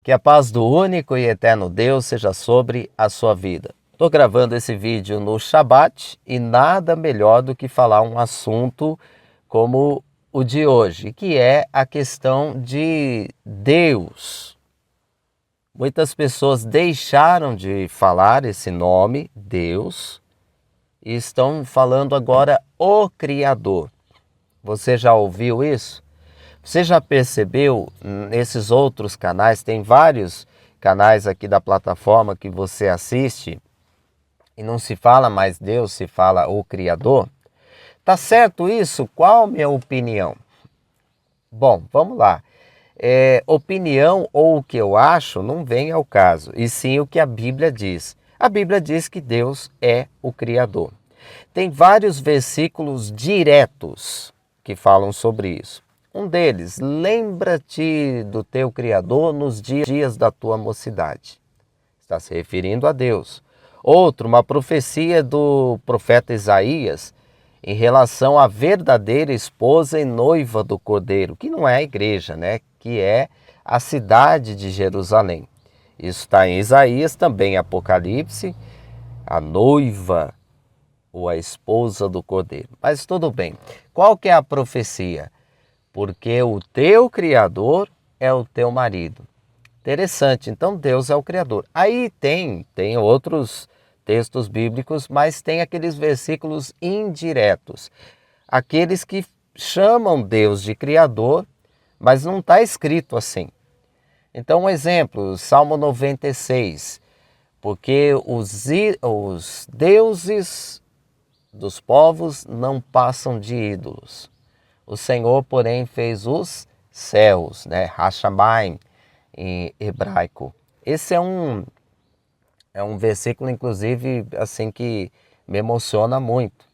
Que a paz do único e eterno Deus seja sobre a sua vida. Estou gravando esse vídeo no Shabat e nada melhor do que falar um assunto como o de hoje, que é a questão de Deus. Muitas pessoas deixaram de falar esse nome, Deus, e estão falando agora o Criador. Você já ouviu isso? Você já percebeu nesses outros canais, tem vários canais aqui da plataforma que você assiste e não se fala mais Deus, se fala o Criador? Tá certo isso? Qual a minha opinião? Bom, vamos lá. Opinião ou o que eu acho não vem ao caso, e sim o que a Bíblia diz. A Bíblia diz que Deus é o Criador. Tem vários versículos diretos que falam sobre isso. Um deles, lembra-te do teu Criador nos dias da tua mocidade. Está se referindo a Deus. Outro, uma profecia do profeta Isaías em relação à verdadeira esposa e noiva do Cordeiro, que não é a igreja, né? Que é a cidade de Jerusalém. Isso está em Isaías, também em Apocalipse, a noiva ou a esposa do Cordeiro. Mas tudo bem. Qual que é a profecia? Porque o teu Criador é o teu marido. Interessante, então Deus é o Criador. Aí tem outros textos bíblicos, mas tem aqueles versículos indiretos. Aqueles que chamam Deus de Criador, mas não está escrito assim. Então, um exemplo, Salmo 96. Porque os deuses dos povos não passam de ídolos. O Senhor, porém, fez os céus, né? Hashamayim, em hebraico. Esse é um versículo, inclusive, assim que me emociona muito.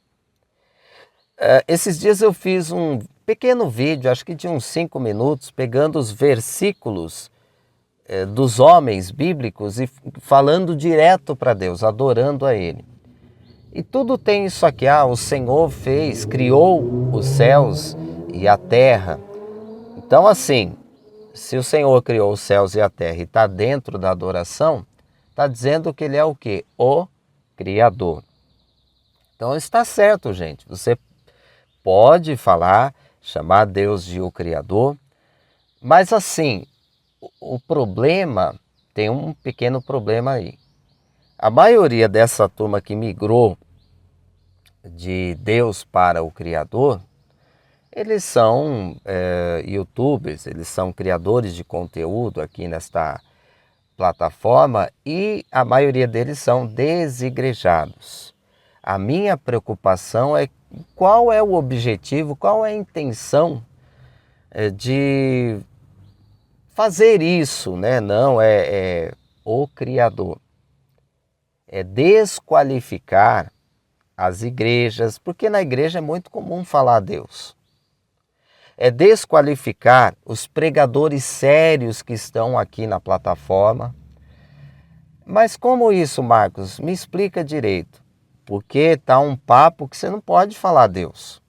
Esses dias eu fiz um pequeno vídeo, acho que de uns 5 minutos, pegando os versículos dos homens bíblicos e falando direto para Deus, adorando a Ele. E tudo tem isso aqui, o Senhor fez, criou os céus e a terra. Então assim, se o Senhor criou os céus e a terra e está dentro da adoração, está dizendo que Ele é o quê? O Criador. Então está certo, gente. Você pode falar, chamar Deus de o Criador, mas assim, o problema, tem um pequeno problema aí. A maioria dessa turma que migrou de Deus para o Criador, eles são YouTubers, eles são criadores de conteúdo aqui nesta plataforma e a maioria deles são desigrejados. A minha preocupação é qual é o objetivo, qual é a intenção de fazer isso, né? Não é o Criador. É desqualificar as igrejas, porque na igreja é muito comum falar a Deus. É desqualificar os pregadores sérios que estão aqui na plataforma. Mas como isso, Marcos? Me explica direito. Porque está um papo que você não pode falar a Deus.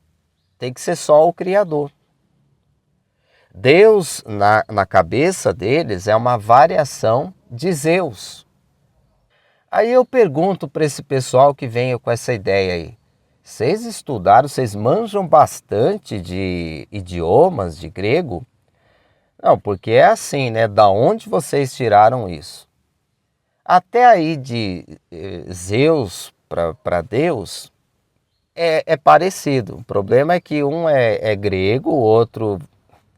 Tem que ser só o Criador. Deus, na cabeça deles, é uma variação de Zeus. Aí eu pergunto para esse pessoal que vem com essa ideia aí. Vocês estudaram, vocês manjam bastante de idiomas, de grego? Não, porque é assim, né? Da onde vocês tiraram isso? Até aí de Zeus para Deus é parecido. O problema é que um é grego, o outro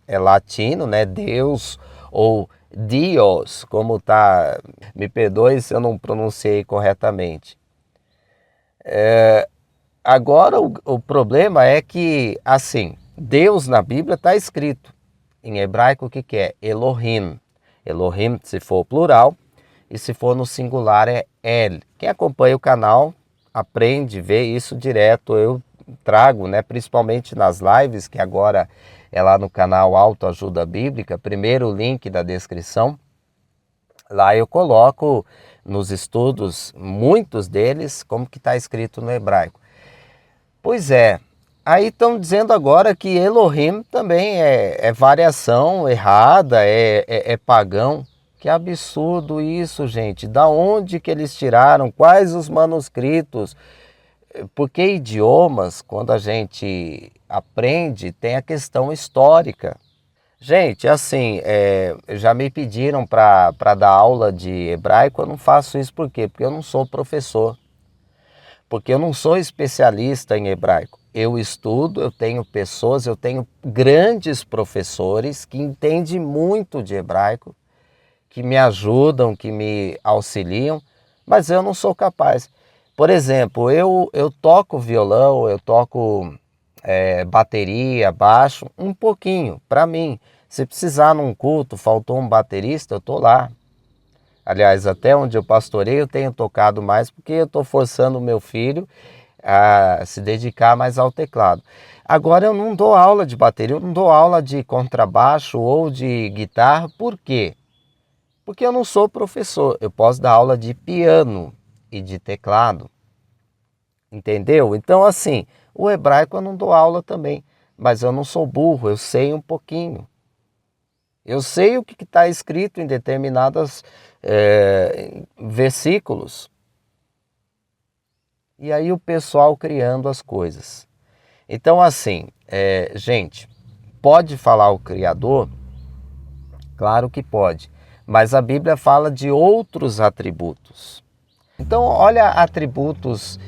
é latino, né? Deus ou Dios, como tá. Me perdoe se eu não pronunciei corretamente. Agora o problema é que, assim, Deus na Bíblia está escrito. Em hebraico o que é? Elohim. Elohim se for plural e se for no singular é El. Quem acompanha o canal aprende, vê isso direto. Eu trago, né, principalmente nas lives, que agora é lá no canal Autoajuda Bíblica, primeiro link da descrição. Lá eu coloco nos estudos, muitos deles, como que está escrito no hebraico. Pois é, aí estão dizendo agora que Elohim também é variação errada, é pagão. Que absurdo isso, gente. Da onde que eles tiraram? Quais os manuscritos? Porque idiomas, quando a gente aprende, tem a questão histórica. Gente, assim, já me pediram para dar aula de hebraico, eu não faço isso por quê? Porque eu não sou professor, porque eu não sou especialista em hebraico. Eu estudo, eu tenho pessoas, eu tenho grandes professores que entendem muito de hebraico, que me ajudam, que me auxiliam, mas eu não sou capaz. Por exemplo, eu toco violão, eu toco bateria, baixo, um pouquinho, para mim. Se precisar num culto, faltou um baterista, eu estou lá. Aliás, até onde eu pastorei, eu tenho tocado mais porque eu estou forçando o meu filho a se dedicar mais ao teclado. Agora, eu não dou aula de bateria, eu não dou aula de contrabaixo ou de guitarra, por quê? Porque eu não sou professor, eu posso dar aula de piano e de teclado, entendeu? Então, assim, o hebraico eu não dou aula também, mas eu não sou burro, eu sei um pouquinho. Eu sei o que está escrito em determinados versículos. E aí o pessoal criando as coisas. Então, assim, gente, pode falar o Criador? Claro que pode. Mas a Bíblia fala de outros atributos. Então, olha atributos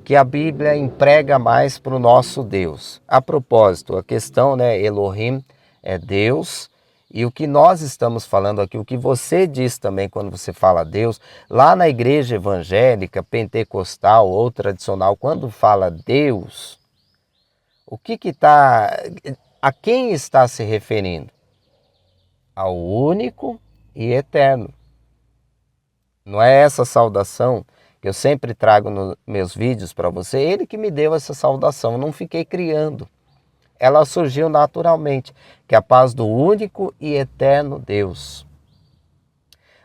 que a Bíblia emprega mais para o nosso Deus. A propósito, a questão, né, Elohim é Deus, e o que nós estamos falando aqui, o que você diz também quando você fala Deus, lá na igreja evangélica, pentecostal ou tradicional, quando fala Deus, o que está, a quem está se referindo? Ao único e eterno. Não é essa saudação que eu sempre trago nos meus vídeos para você, ele que me deu essa saudação, eu não fiquei criando. Ela surgiu naturalmente, que é a paz do único e eterno Deus.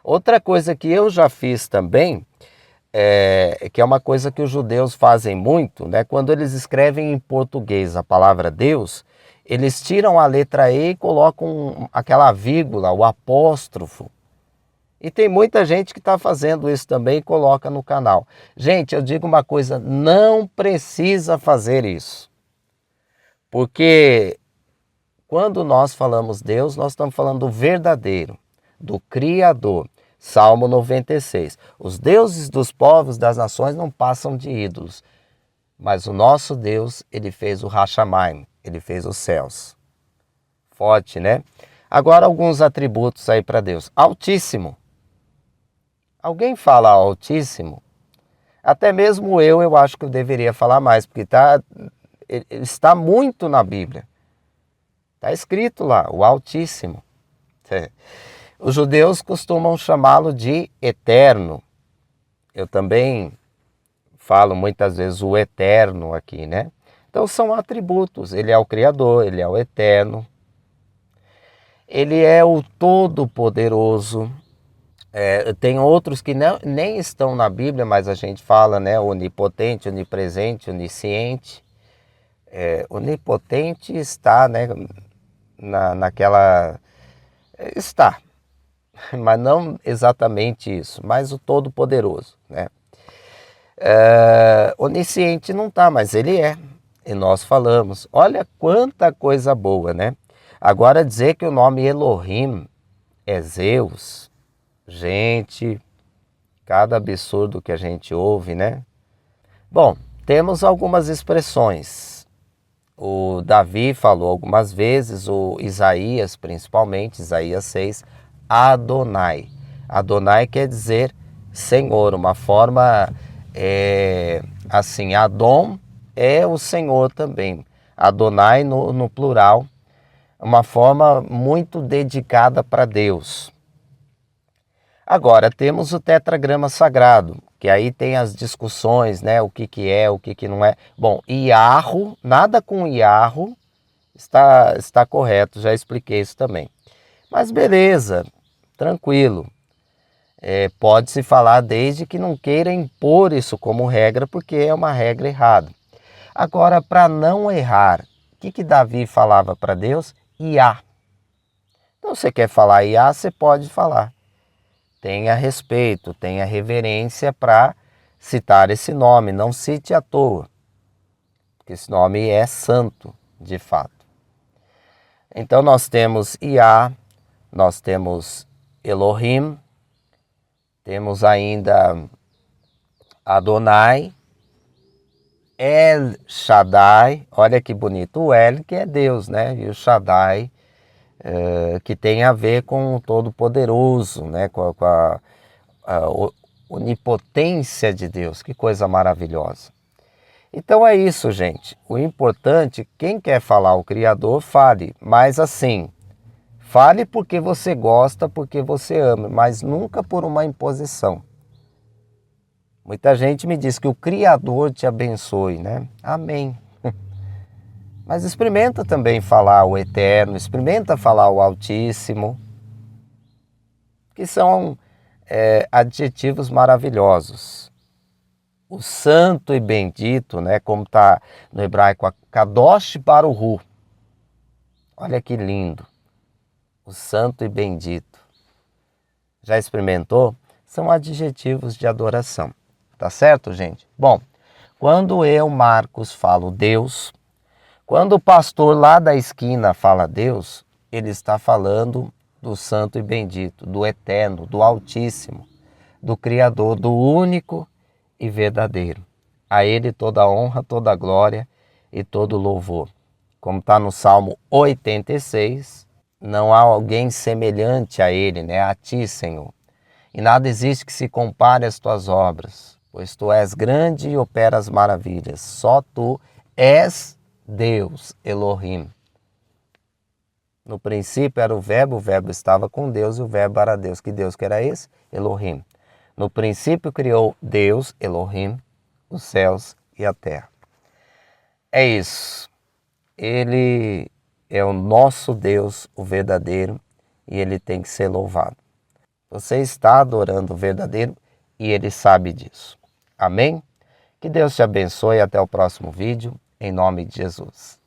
Outra coisa que eu já fiz também, que é uma coisa que os judeus fazem muito, né? Quando eles escrevem em português a palavra Deus, eles tiram a letra E e colocam aquela vírgula, o apóstrofo. E tem muita gente que está fazendo isso também e coloca no canal. Gente, eu digo uma coisa, não precisa fazer isso. Porque quando nós falamos Deus, nós estamos falando do verdadeiro, do Criador. Salmo 96. Os deuses dos povos das nações não passam de ídolos. Mas o nosso Deus, ele fez o Hashamayim, ele fez os céus. Forte, né? Agora alguns atributos aí para Deus. Altíssimo. Alguém fala Altíssimo? Até mesmo eu acho que eu deveria falar mais, porque está muito na Bíblia. Está escrito lá, o Altíssimo. Os judeus costumam chamá-lo de Eterno. Eu também falo muitas vezes o Eterno aqui, né? Então são atributos. Ele é o Criador, ele é o Eterno. Ele é o Todo-Poderoso. Tem outros que nem estão na Bíblia, mas a gente fala, né? Onipotente, onipresente, onisciente. Onipotente está, né? Naquela... Está, mas não exatamente isso, mas o Todo-Poderoso, né? Onisciente não está, mas ele é, e nós falamos. Olha quanta coisa boa, né? Agora dizer que o nome Elohim é Zeus, gente, cada absurdo que a gente ouve, né? Bom, temos algumas expressões. O Davi falou algumas vezes, o Isaías principalmente, Isaías 6, Adonai. Adonai quer dizer Senhor, uma forma assim, Adon é o Senhor também. Adonai no plural, uma forma muito dedicada para Deus. Agora, temos o tetragrama sagrado, que aí tem as discussões, né? O que é, o que não é. Bom, Iarro, nada com Iarro, está correto, já expliquei isso também. Mas beleza, tranquilo. Pode-se falar desde que não queira impor isso como regra, porque é uma regra errada. Agora, para não errar, o que Davi falava para Deus? Iá. Então, você quer falar Iá, você pode falar. tenha respeito, tenha reverência para citar esse nome, não cite à toa, porque esse nome é santo, de fato. Então nós temos Iá, nós temos Elohim, temos ainda Adonai, El Shaddai, olha que bonito, o El que é Deus, né? E o Shaddai, que tem a ver com o Todo-Poderoso, né? Com a onipotência de Deus, que coisa maravilhosa. Então é isso, gente. O importante, quem quer falar o Criador, fale, mas assim, fale porque você gosta, porque você ama, mas nunca por uma imposição. Muita gente me diz que o Criador te abençoe, né? Amém. Mas experimenta também falar o Eterno, experimenta falar o Altíssimo, que são adjetivos maravilhosos. O santo e bendito, né? Como está no hebraico, Kadosh Baruhu. Olha que lindo. O santo e bendito. Já experimentou? São adjetivos de adoração. Tá certo, gente? Bom, quando eu, Marcos, falo Deus, quando o pastor lá da esquina fala Deus, ele está falando do santo e bendito, do eterno, do altíssimo, do criador, do único e verdadeiro. A ele toda a honra, toda a glória e todo o louvor. Como está no Salmo 86, não há alguém semelhante a ele, né? A ti, Senhor. E nada existe que se compare às tuas obras, pois tu és grande e operas maravilhas. Só tu és Deus, Elohim. No princípio era o verbo estava com Deus e o verbo era Deus. Que Deus que era esse? Elohim. No princípio criou Deus, Elohim, os céus e a terra. É isso. Ele é o nosso Deus, o verdadeiro, e ele tem que ser louvado. Você está adorando o verdadeiro e ele sabe disso. Amém? Que Deus te abençoe e até o próximo vídeo, em nome de Jesus.